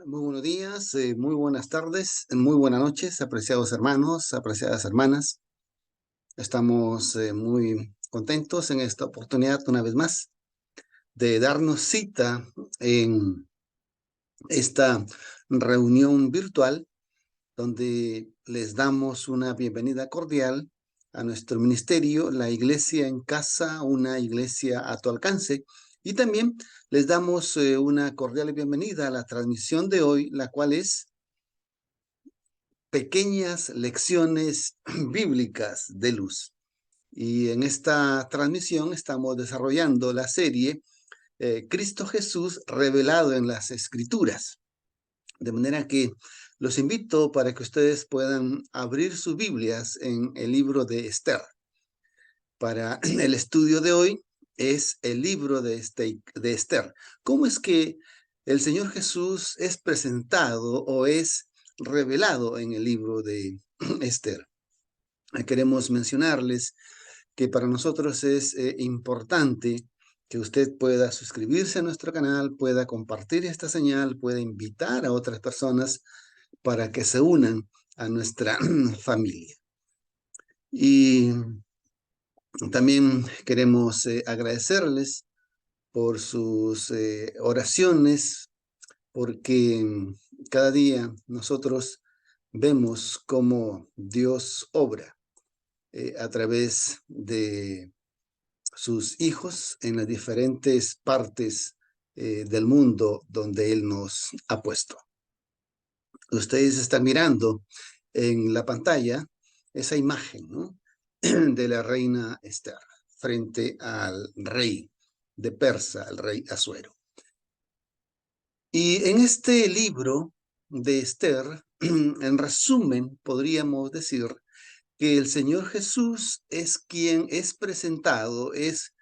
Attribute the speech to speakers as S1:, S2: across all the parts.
S1: Muy buenos días, muy buenas tardes, muy buenas noches, apreciados hermanos, apreciadas hermanas. Estamos muy contentos en esta oportunidad, una vez más, de darnos cita en esta reunión virtual donde les damos una bienvenida cordial a nuestro ministerio, la Iglesia en Casa, una iglesia a tu alcance. Y también les damos una cordial bienvenida a la transmisión de hoy, la cual es pequeñas lecciones bíblicas de luz. Y en esta transmisión estamos desarrollando la serie Cristo Jesús revelado en las Escrituras. De manera que los invito para que ustedes puedan abrir sus Biblias en el libro de Esther. Para el estudio de hoy es el libro de Esther. ¿Cómo es que el Señor Jesús es presentado o es revelado en el libro de Esther? Queremos mencionarles que para nosotros es importante que usted pueda suscribirse a nuestro canal, pueda compartir esta señal, pueda invitar a otras personas para que se unan a nuestra familia. Y también queremos agradecerles por sus oraciones, porque cada día nosotros vemos cómo Dios obra a través de sus hijos en las diferentes partes del mundo donde Él nos ha puesto. Ustedes están mirando en la pantalla esa imagen, ¿no? de la reina Esther frente al rey de Persa, al rey Asuero. Y en este libro de Esther, en resumen, podríamos decir que el Señor Jesús es quien es presentado, es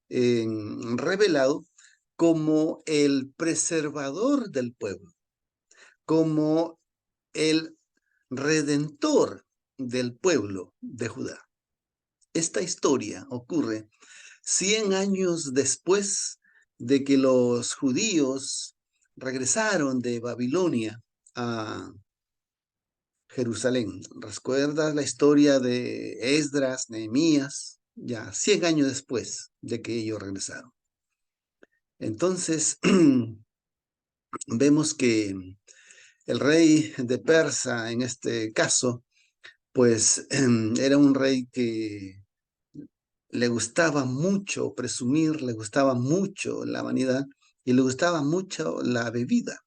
S1: revelado como el preservador del pueblo, como el redentor del pueblo de Judá. Esta historia ocurre 100 años después de que los judíos regresaron de Babilonia a Jerusalén. ¿Recuerdas la historia de Esdras, Nehemías? Ya 100 años después de que ellos regresaron. Entonces, vemos que el rey de Persa, en este caso, pues era un rey que le gustaba mucho presumir, le gustaba mucho la vanidad y le gustaba mucho la bebida.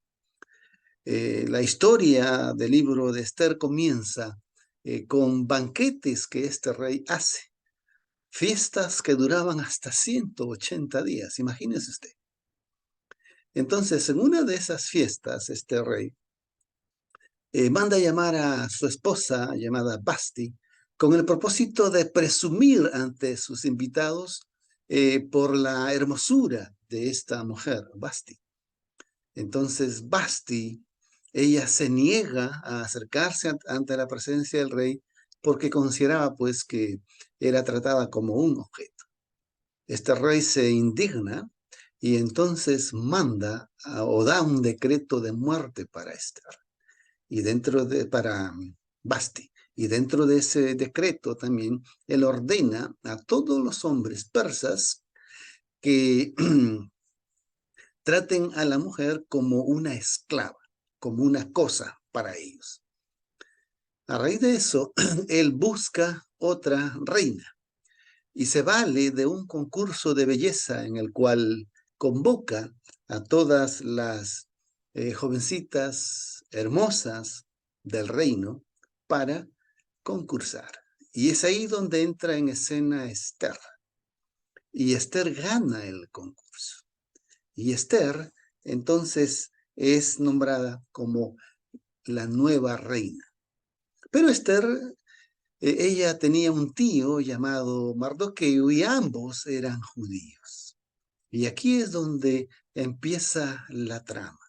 S1: La historia del libro de Esther comienza con banquetes que este rey hace, fiestas que duraban hasta 180 días, imagínese usted. Entonces, en una de esas fiestas, este rey manda a llamar a su esposa llamada Basti con el propósito de presumir ante sus invitados por la hermosura de esta mujer, Basti. Entonces, Basti, ella se niega a acercarse ante la presencia del rey porque consideraba pues que era tratada como un objeto. Este rey se indigna y entonces manda o da un decreto de muerte para Esther y para Basti. Y dentro de ese decreto también él ordena a todos los hombres persas que traten a la mujer como una esclava, como una cosa para ellos. A raíz de eso, él busca otra reina y se vale de un concurso de belleza en el cual convoca a todas las jovencitas hermosas del reino para concursar. Y es ahí donde entra en escena Esther. Y Esther gana el concurso. Y Esther entonces es nombrada como la nueva reina. Pero Esther, ella tenía un tío llamado Mardoqueo y ambos eran judíos. Y aquí es donde empieza la trama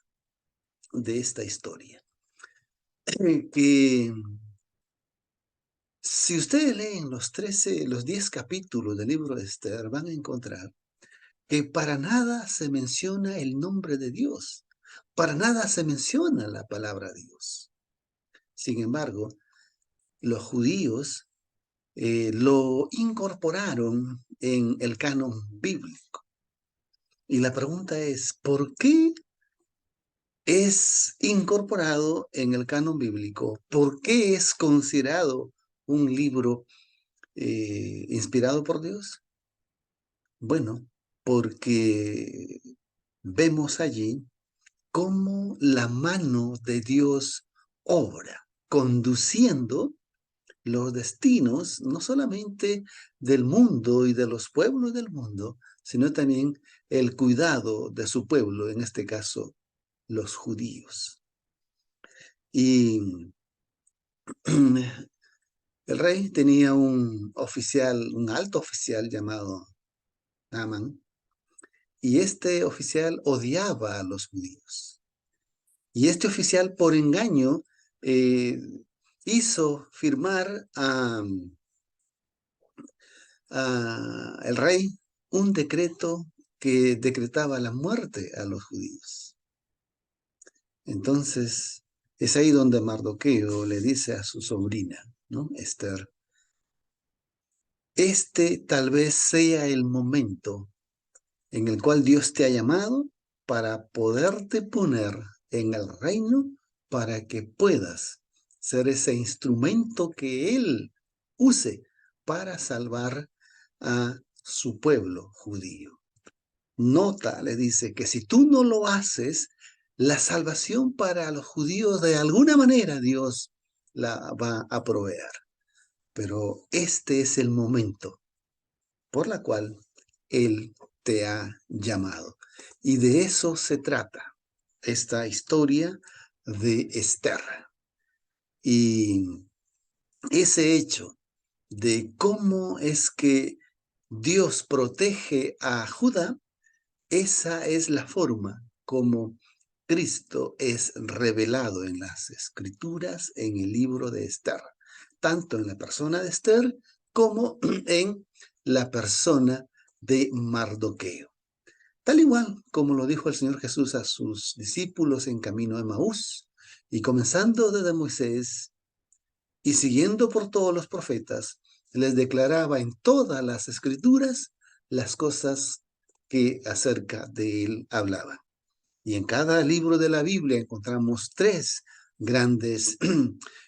S1: de esta historia. Que si ustedes leen los 10 capítulos del libro de Esther, van a encontrar que para nada se menciona el nombre de Dios. Para nada se menciona la palabra Dios. Sin embargo, los judíos lo incorporaron en el canon bíblico. Y la pregunta es, ¿por qué es incorporado en el canon bíblico? ¿Por qué es considerado un libro inspirado por Dios? Bueno, porque vemos allí cómo la mano de Dios obra, conduciendo los destinos no solamente del mundo y de los pueblos del mundo, sino también el cuidado de su pueblo, en este caso, los judíos. Y el rey tenía un oficial, un alto oficial llamado Naaman, y este oficial odiaba a los judíos. Y este oficial, por engaño, hizo firmar a el rey un decreto que decretaba la muerte a los judíos. Entonces, es ahí donde Mardoqueo le dice a su sobrina, ¿no? Esther, este tal vez sea el momento en el cual Dios te ha llamado para poderte poner en el reino para que puedas ser ese instrumento que Él use para salvar a su pueblo judío. Nota, le dice, que si tú no lo haces, la salvación para los judíos de alguna manera Dios la va a proveer. Pero este es el momento por la cual Él te ha llamado. Y de eso se trata esta historia de Esther. Y ese hecho de cómo es que Dios protege a Judá, esa es la forma como Cristo es revelado en las Escrituras, en el libro de Esther, tanto en la persona de Esther como en la persona de Mardoqueo. Tal igual como lo dijo el Señor Jesús a sus discípulos en camino de Maús, y comenzando desde Moisés y siguiendo por todos los profetas, les declaraba en todas las Escrituras las cosas que acerca de él hablaban. Y en cada libro de la Biblia encontramos tres grandes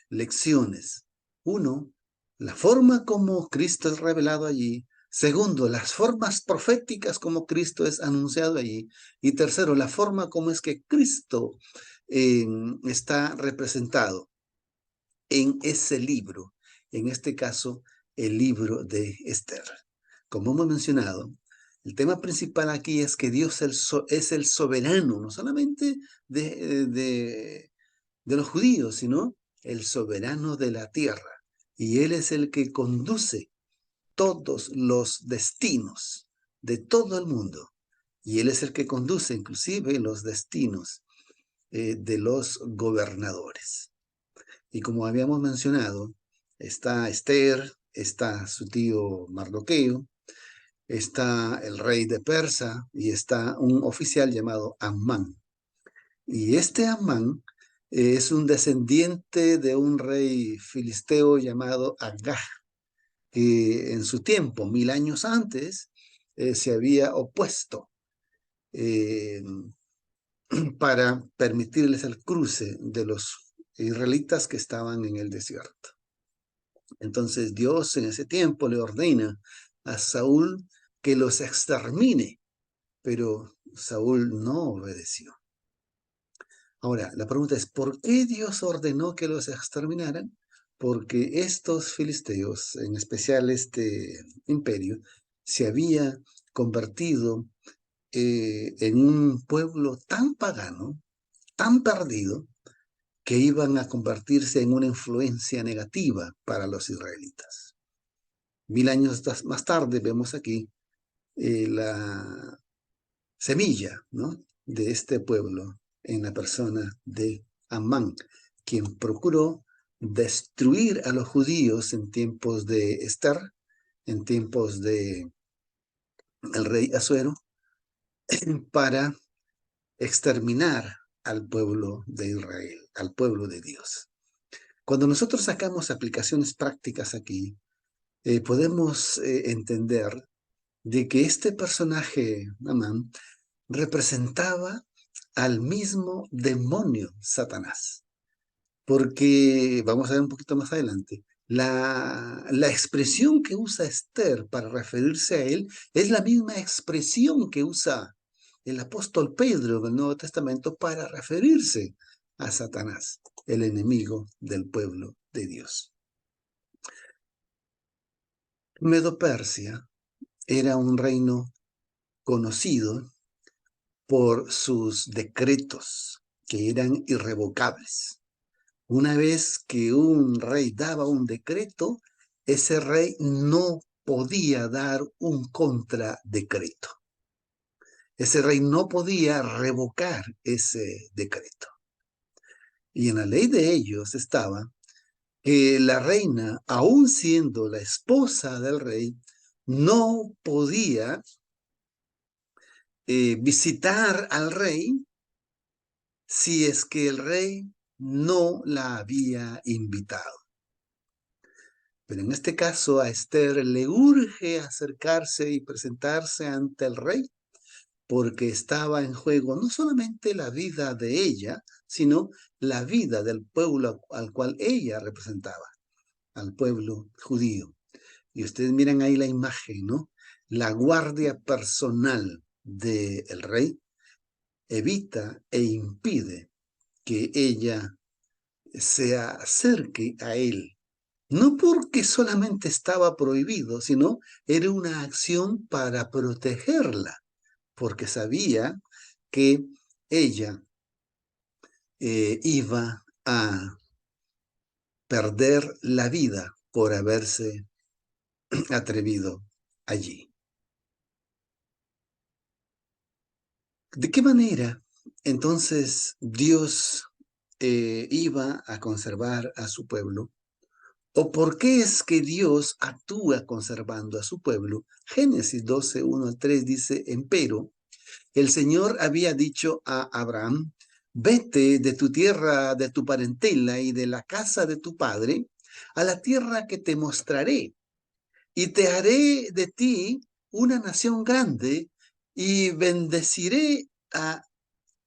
S1: lecciones. Uno, la forma como Cristo es revelado allí. Segundo, las formas proféticas como Cristo es anunciado allí. Y tercero, la forma como es que Cristo está representado en ese libro. En este caso, el libro de Esther. Como hemos mencionado, el tema principal aquí es que Dios es el soberano, no solamente de los judíos, sino el soberano de la tierra. Y Él es el que conduce todos los destinos de todo el mundo. Y Él es el que conduce inclusive los destinos de los gobernadores. Y como habíamos mencionado, está Esther, está su tío Mardoqueo, está el rey de Persa y está un oficial llamado Amán. Y este Amán es un descendiente de un rey filisteo llamado Agag, que en su tiempo, 1000 años antes, se había opuesto eh, para permitirles el cruce de los israelitas que estaban en el desierto. Entonces Dios en ese tiempo le ordena a Saúl que los extermine, pero Saúl no obedeció. Ahora, la pregunta es, ¿por qué Dios ordenó que los exterminaran? Porque estos filisteos, en especial este imperio, se había convertido en un pueblo tan pagano, tan perdido, que iban a convertirse en una influencia negativa para los israelitas. 1000 años más tarde vemos aquí la semilla, ¿no?, de este pueblo en la persona de Amán, quien procuró destruir a los judíos en tiempos de Esther, en tiempos de el rey Asuero, para exterminar al pueblo de Israel, al pueblo de Dios. Cuando nosotros sacamos aplicaciones prácticas aquí, podemos entender de que este personaje, Amán, representaba al mismo demonio, Satanás. Porque, vamos a ver un poquito más adelante, la expresión que usa Esther para referirse a él es la misma expresión que usa el apóstol Pedro en el Nuevo Testamento para referirse a Satanás, el enemigo del pueblo de Dios. Medo-Persia era un reino conocido por sus decretos, que eran irrevocables. Una vez que un rey daba un decreto, ese rey no podía dar un contradecreto. Ese rey no podía revocar ese decreto. Y en la ley de ellos estaba que la reina, aun siendo la esposa del rey, no podía visitar al rey si es que el rey no la había invitado. Pero en este caso a Esther le urge acercarse y presentarse ante el rey porque estaba en juego no solamente la vida de ella, sino la vida del pueblo al cual ella representaba, al pueblo judío. Y ustedes miran ahí la imagen, ¿no? La guardia personal del rey evita e impide que ella se acerque a él. No porque solamente estaba prohibido, sino era una acción para protegerla, porque sabía que ella iba a perder la vida por haberse atrevido allí. ¿De qué manera entonces Dios iba a conservar a su pueblo? ¿O por qué es que Dios actúa conservando a su pueblo? Génesis 12, 1 al 3 dice, empero, el Señor había dicho a Abraham, vete de tu tierra, de tu parentela y de la casa de tu padre, a la tierra que te mostraré, y te haré de ti una nación grande, y bendeciré a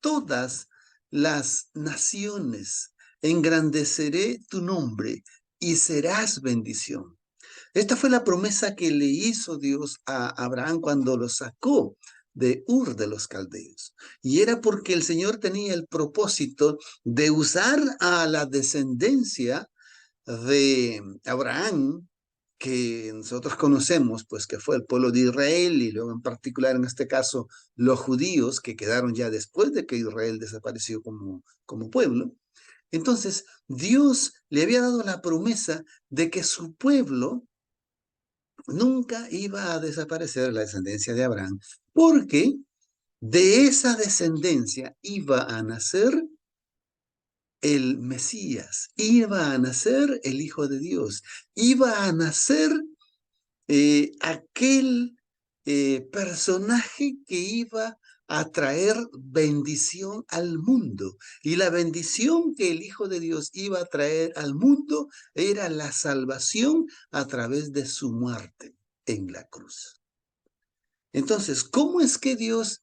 S1: todas las naciones, engrandeceré tu nombre, y serás bendición. Esta fue la promesa que le hizo Dios a Abraham cuando lo sacó de Ur de los Caldeos. Y era porque el Señor tenía el propósito de usar a la descendencia de Abraham, que nosotros conocemos, pues que fue el pueblo de Israel y luego en particular en este caso los judíos que quedaron ya después de que Israel desapareció como pueblo. Entonces Dios le había dado la promesa de que su pueblo nunca iba a desaparecer, la descendencia de Abraham, porque de esa descendencia iba a nacer el Mesías, iba a nacer el Hijo de Dios, iba a nacer aquel personaje que iba a traer bendición al mundo. Y la bendición que el Hijo de Dios iba a traer al mundo era la salvación a través de su muerte en la cruz. Entonces, ¿cómo es que Dios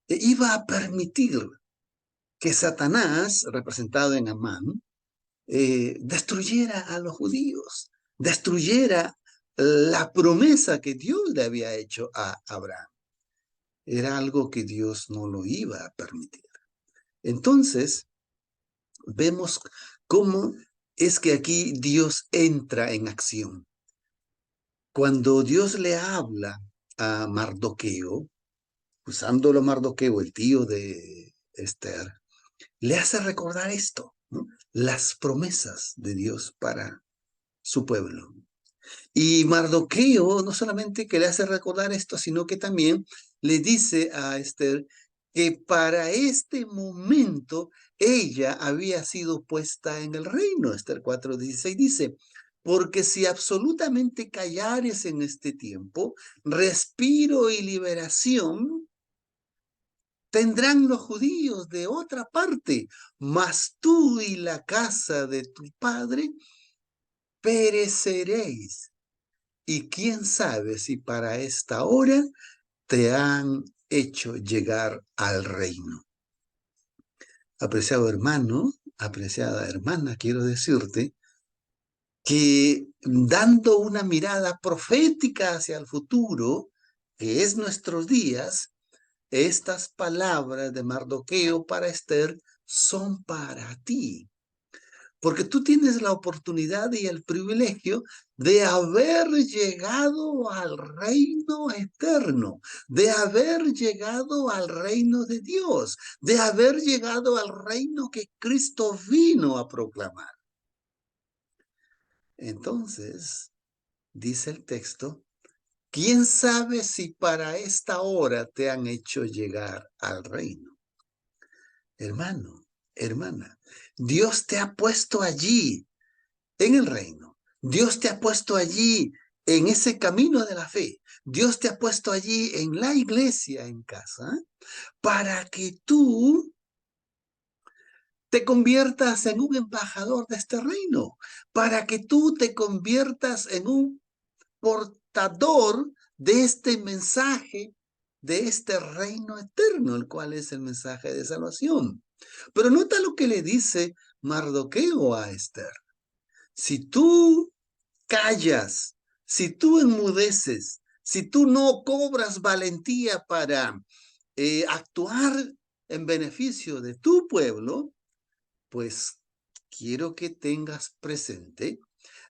S1: iba a permitir que Satanás, representado en Amán, destruyera a los judíos, destruyera la promesa que Dios le había hecho a Abraham? Era algo que Dios no lo iba a permitir. Entonces, vemos cómo es que aquí Dios entra en acción. Cuando Dios le habla a Mardoqueo, usándolo Mardoqueo, el tío de Esther, le hace recordar esto, ¿no? Las promesas de Dios para su pueblo. Y Mardoqueo no solamente que le hace recordar esto, sino que también le dice a Esther que para este momento ella había sido puesta en el reino. Esther 4:16 dice, porque si absolutamente callares en este tiempo, respiro y liberación tendrán los judíos de otra parte, mas tú y la casa de tu padre pereceréis. Y quién sabe si para esta hora te han hecho llegar al reino. Apreciado hermano, apreciada hermana, quiero decirte que dando una mirada profética hacia el futuro, que es nuestros días, estas palabras de Mardoqueo para Esther son para ti. Porque tú tienes la oportunidad y el privilegio de haber llegado al reino eterno, de haber llegado al reino de Dios, de haber llegado al reino que Cristo vino a proclamar. Entonces, dice el texto, ¿quién sabe si para esta hora te han hecho llegar al reino? Hermano, hermana, Dios te ha puesto allí en el reino. Dios te ha puesto allí en ese camino de la fe. Dios te ha puesto allí en la iglesia, en casa, para que tú te conviertas en un embajador de este reino, para que tú te conviertas en un portador de este mensaje, de este reino eterno, el cual es el mensaje de salvación. Pero nota lo que le dice Mardoqueo a Esther. Si tú callas, si tú enmudeces, si tú no cobras valentía para actuar en beneficio de tu pueblo, pues quiero que tengas presente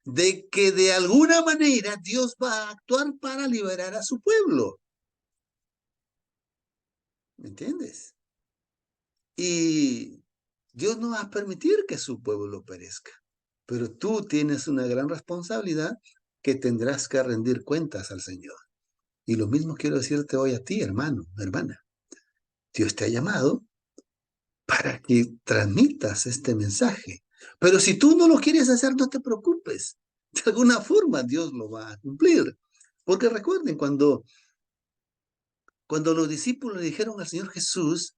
S1: de que de alguna manera Dios va a actuar para liberar a su pueblo. ¿Me entiendes? Y Dios no va a permitir que su pueblo perezca. Pero tú tienes una gran responsabilidad que tendrás que rendir cuentas al Señor. Y lo mismo quiero decirte hoy a ti, hermano, hermana. Dios te ha llamado para que transmitas este mensaje. Pero si tú no lo quieres hacer, no te preocupes. De alguna forma Dios lo va a cumplir. Porque recuerden, cuando los discípulos le dijeron al Señor Jesús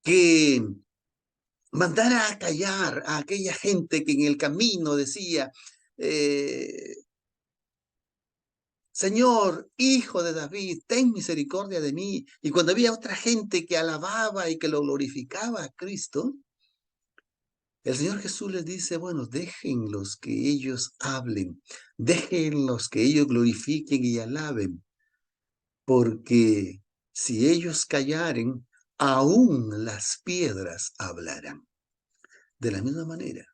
S1: que mandara a callar a aquella gente que en el camino decía, eh, Señor, hijo de David, ten misericordia de mí. Y cuando había otra gente que alababa y que lo glorificaba a Cristo, el Señor Jesús les dice, bueno, déjenlos que ellos hablen, déjenlos que ellos glorifiquen y alaben, porque si ellos callaren, aún las piedras hablarán. De la misma manera,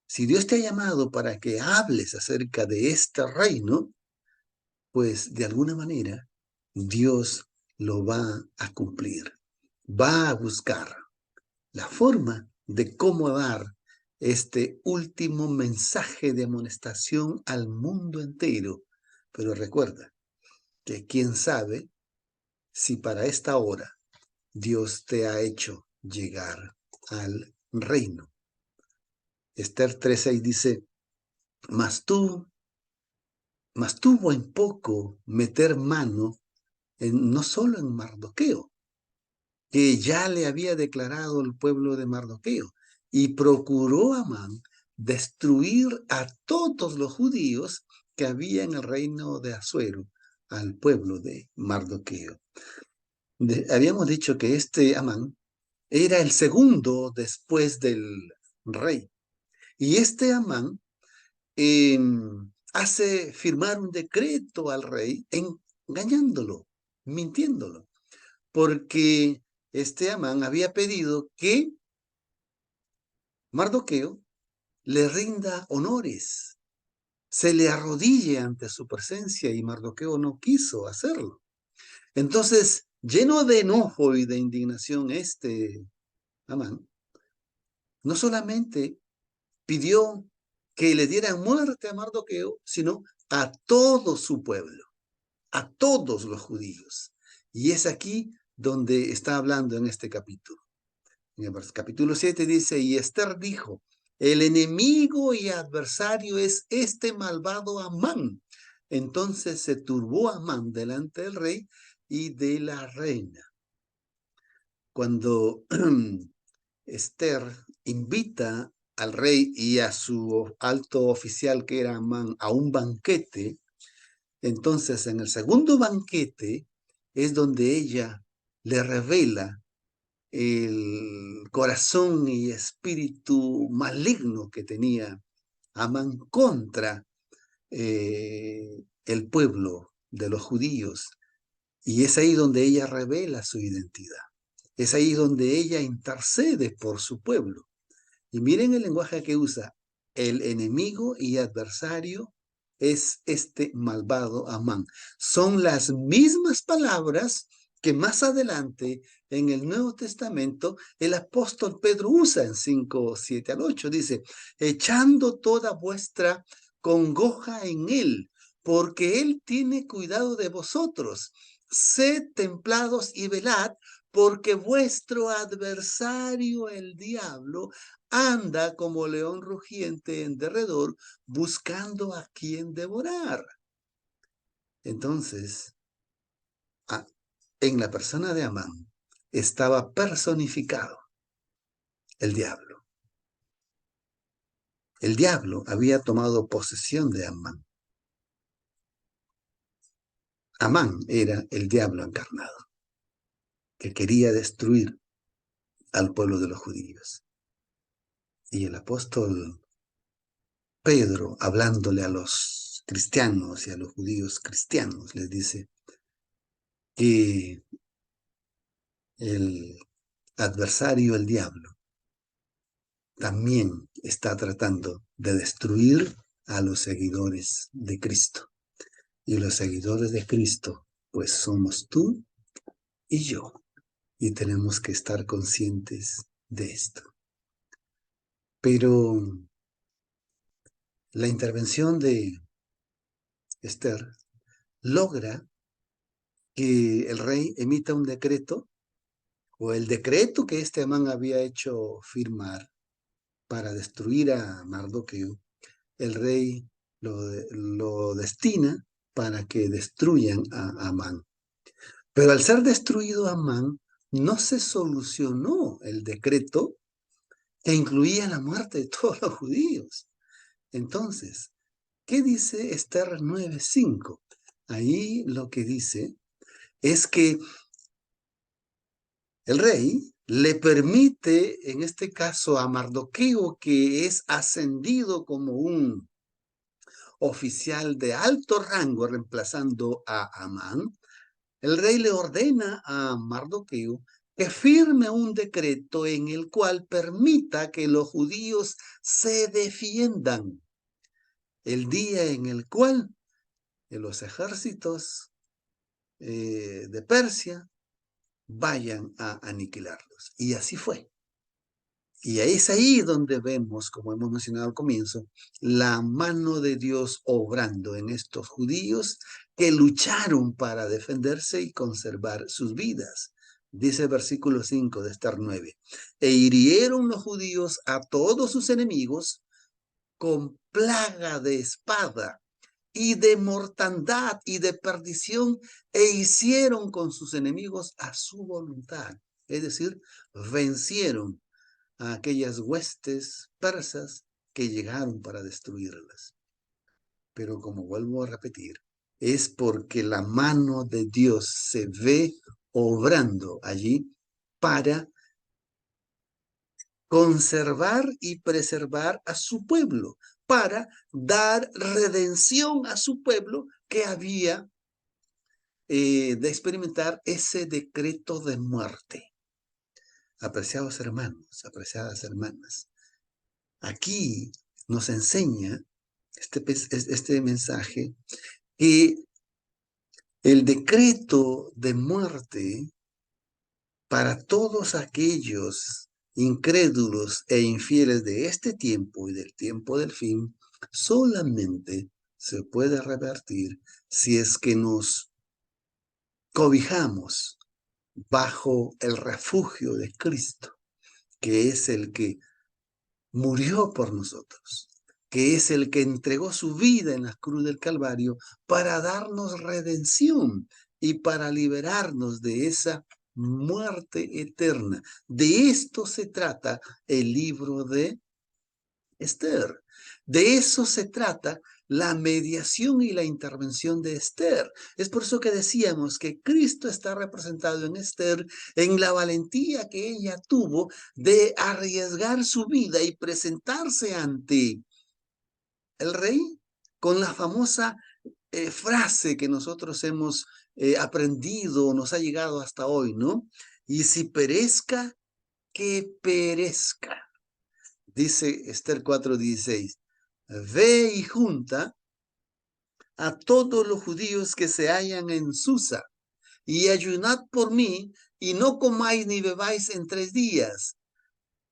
S1: si Dios te ha llamado para que hables acerca de este reino, pues de alguna manera Dios lo va a cumplir. Va a buscar la forma de cómo dar este último mensaje de amonestación al mundo entero. Pero recuerda que quién sabe si para esta hora Dios te ha hecho llegar al reino. Esther 3:6 dice, mas tuvo en poco meter mano no solo en Mardoqueo, que ya le había declarado el pueblo de Mardoqueo, y procuró Amán destruir a todos los judíos que había en el reino de Asuero, al pueblo de Mardoqueo. Habíamos dicho que este Amán era el segundo después del rey, y este Amán hace firmar un decreto al rey engañándolo, mintiéndolo, porque este Amán había pedido que Mardoqueo le rinda honores, se le arrodille ante su presencia y Mardoqueo no quiso hacerlo. Entonces, lleno de enojo y de indignación, este Amán no solamente pidió que le dieran muerte a Mardoqueo, sino a todo su pueblo, a todos los judíos. Y es aquí donde está hablando en este capítulo. En el capítulo 7 dice, y Esther dijo, el enemigo y adversario es este malvado Amán. Entonces se turbó Amán delante del rey y de la reina. cuando Esther invita al rey y a su alto oficial, que era Amán, a un banquete. Entonces, en el segundo banquete es donde ella le revela el corazón y espíritu maligno que tenía Amán contra el pueblo de los judíos. Y es ahí donde ella revela su identidad. Es ahí donde ella intercede por su pueblo. Y miren el lenguaje que usa. El enemigo y adversario es este malvado Amán. Son las mismas palabras que más adelante en el Nuevo Testamento el apóstol Pedro usa en 5:7 al 8. Dice, echando toda vuestra congoja en él, porque él tiene cuidado de vosotros. Sed templados y velad, porque vuestro adversario, el diablo, anda como león rugiente en derredor, buscando a quien devorar. Entonces, en la persona de Amán estaba personificado el diablo. El diablo había tomado posesión de Amán. Amán era el diablo encarnado, que quería destruir al pueblo de los judíos. Y el apóstol Pedro, hablándole a los cristianos y a los judíos cristianos, les dice que el adversario, el diablo, también está tratando de destruir a los seguidores de Cristo. Y los seguidores de Cristo, pues somos tú y yo. Y tenemos que estar conscientes de esto. Pero la intervención de Esther logra que el rey emita un decreto, o el decreto que este Amán había hecho firmar para destruir a Mardoqueo, el rey lo destina para que destruyan a Amán. Pero al ser destruido Amán, no se solucionó el decreto que incluía la muerte de todos los judíos. Entonces, ¿qué dice Esther 9:5? Ahí lo que dice es que el rey le permite, en este caso a Mardoqueo, que es ascendido como un oficial de alto rango reemplazando a Amán, el rey le ordena a Mardoqueo que firme un decreto en el cual permita que los judíos se defiendan el día en el cual los ejércitos de Persia vayan a aniquilarlos. Y así fue. Y es ahí donde vemos, como hemos mencionado al comienzo, la mano de Dios obrando en estos judíos que lucharon para defenderse y conservar sus vidas. Dice el versículo 5 de Esther 9. E hirieron los judíos a todos sus enemigos con plaga de espada y de mortandad y de perdición, e hicieron con sus enemigos a su voluntad. Es decir, vencieron a aquellas huestes persas que llegaron para destruirlas. Pero como vuelvo a repetir, es porque la mano de Dios se ve obrando allí para conservar y preservar a su pueblo, para dar redención a su pueblo que había de experimentar ese decreto de muerte. Apreciados hermanos, apreciadas hermanas, aquí nos enseña este mensaje que el decreto de muerte para todos aquellos incrédulos e infieles de este tiempo y del tiempo del fin solamente se puede revertir si es que nos cobijamos bajo el refugio de Cristo, que es el que murió por nosotros, que es el que entregó su vida en la cruz del Calvario para darnos redención y para liberarnos de esa muerte eterna. De esto se trata el libro de Esther. De eso se trata la mediación y la intervención de Esther. Es por eso que decíamos que Cristo está representado en Esther, en la valentía que ella tuvo de arriesgar su vida y presentarse ante el rey con la famosa frase que nosotros hemos aprendido, nos ha llegado hasta hoy, ¿no? Y si perezca, que perezca. Dice Esther 4:16, ve y junta a todos los judíos que se hallan en Susa, y ayunad por mí, y no comáis ni bebáis en 3 días,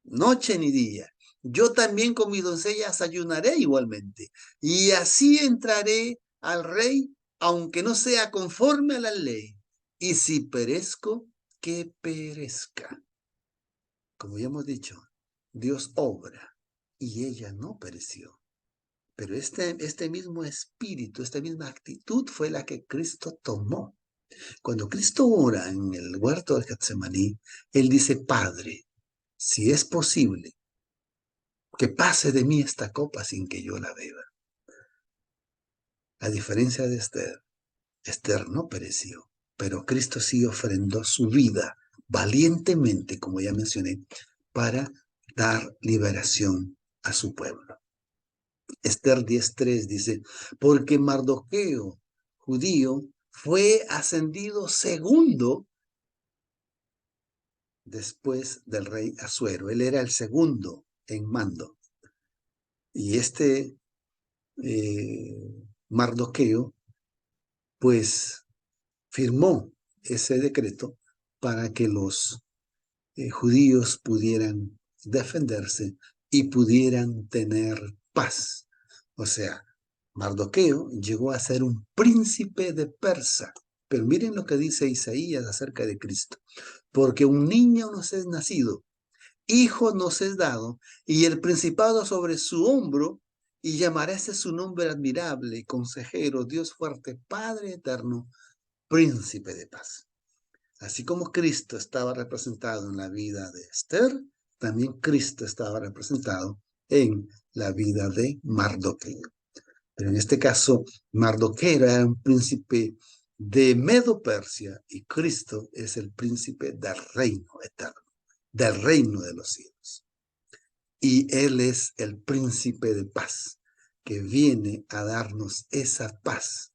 S1: noche ni día. Yo también con mis doncellas ayunaré igualmente, y así entraré al rey, aunque no sea conforme a la ley. Y si perezco, que perezca. Como ya hemos dicho, Dios obra, y ella no pereció. Pero este mismo espíritu, esta misma actitud fue la que Cristo tomó. Cuando Cristo ora en el huerto de Getsemaní, Él dice, Padre, si es posible, que pase de mí esta copa sin que yo la beba. A diferencia de Esther, Esther no pereció, pero Cristo sí ofrendó su vida valientemente, como ya mencioné, para dar liberación a su pueblo. Esther 10:3 dice, porque Mardoqueo, judío, fue ascendido segundo después del rey Asuero. Él era el segundo en mando. Y Mardoqueo, pues, firmó ese decreto para que los judíos pudieran defenderse y pudieran tener paz. O sea, Mardoqueo llegó a ser un príncipe de Persa. Pero miren lo que dice Isaías acerca de Cristo. Porque un niño nos es nacido, hijo nos es dado, y el principado sobre su hombro, y llamará su nombre admirable, consejero, Dios fuerte, Padre eterno, príncipe de paz. Así como Cristo estaba representado en la vida de Esther, también Cristo estaba representado en la vida de Mardoqueo. Pero en este caso, Mardoqueo era un príncipe de Medo-Persia y Cristo es el príncipe del reino eterno, del reino de los cielos. Y Él es el príncipe de paz, que viene a darnos esa paz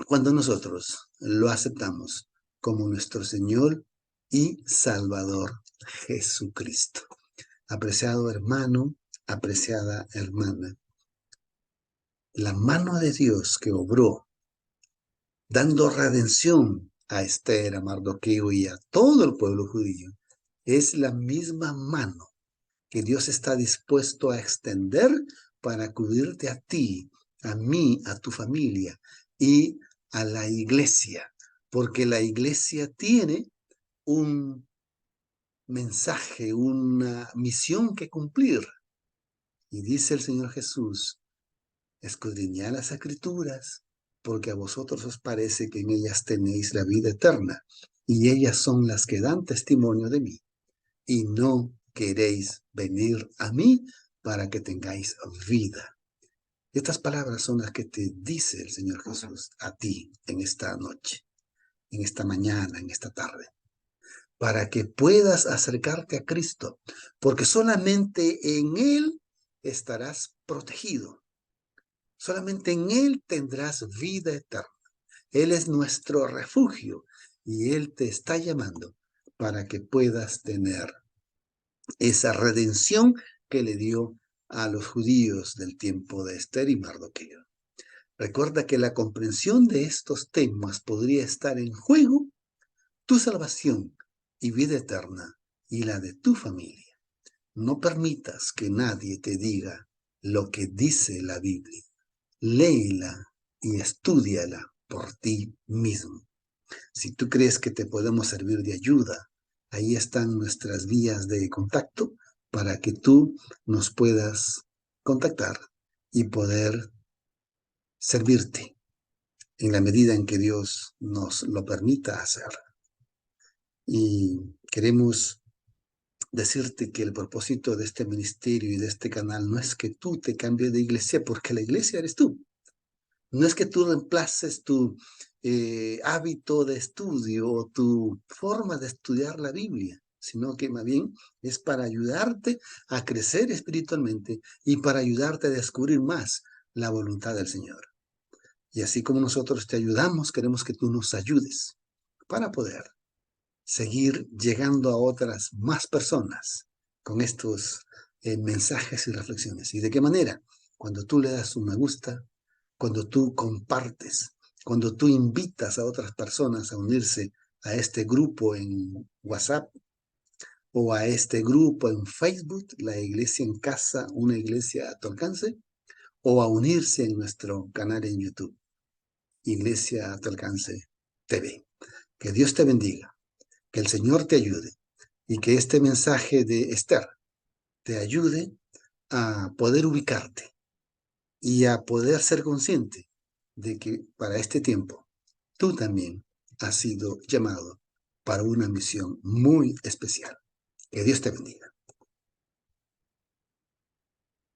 S1: cuando nosotros lo aceptamos como nuestro Señor y Salvador Jesucristo. Apreciado hermano, apreciada hermana, la mano de Dios que obró dando redención a Esther, a Mardoqueo y a todo el pueblo judío, es la misma mano que Dios está dispuesto a extender para acudirte a ti, a mí, a tu familia y a la iglesia, porque la iglesia tiene un mensaje, una misión que cumplir. Y dice el Señor Jesús, escudriñad las escrituras, porque a vosotros os parece que en ellas tenéis la vida eterna, y ellas son las que dan testimonio de mí, y no queréis venir a mí para que tengáis vida. Estas palabras son las que te dice el Señor Jesús a ti en esta noche, en esta mañana, en esta tarde, para que puedas acercarte a Cristo, porque solamente en Él estarás protegido. Solamente en Él tendrás vida eterna. Él es nuestro refugio y Él te está llamando para que puedas tener esa redención que le dio a los judíos del tiempo de Esther y Mardoqueo. Recuerda que la comprensión de estos temas podría estar en juego tu salvación y vida eterna y la de tu familia. No permitas que nadie te diga lo que dice la Biblia. Léela y estúdiala por ti mismo. Si tú crees que te podemos servir de ayuda, ahí están nuestras vías de contacto para que tú nos puedas contactar y poder servirte en la medida en que Dios nos lo permita hacer. Y queremos decirte que el propósito de este ministerio y de este canal no es que tú te cambies de iglesia, porque la iglesia eres tú. No es que tú reemplaces tu hábito de estudio o tu forma de estudiar la Biblia, sino que más bien es para ayudarte a crecer espiritualmente y para ayudarte a descubrir más la voluntad del Señor. Y así como nosotros te ayudamos, queremos que tú nos ayudes para poder seguir llegando a otras más personas con estos mensajes y reflexiones. ¿Y de qué manera? Cuando tú le das un me gusta, cuando tú compartes, cuando tú invitas a otras personas a unirse a este grupo en WhatsApp o a este grupo en Facebook, la iglesia en casa, una iglesia a tu alcance, o a unirse en nuestro canal en YouTube, Iglesia a tu alcance TV. Que Dios te bendiga, que el Señor te ayude y que este mensaje de Esther te ayude a poder ubicarte y a poder ser consciente de que para este tiempo tú también has sido llamado para una misión muy especial. Que Dios te bendiga.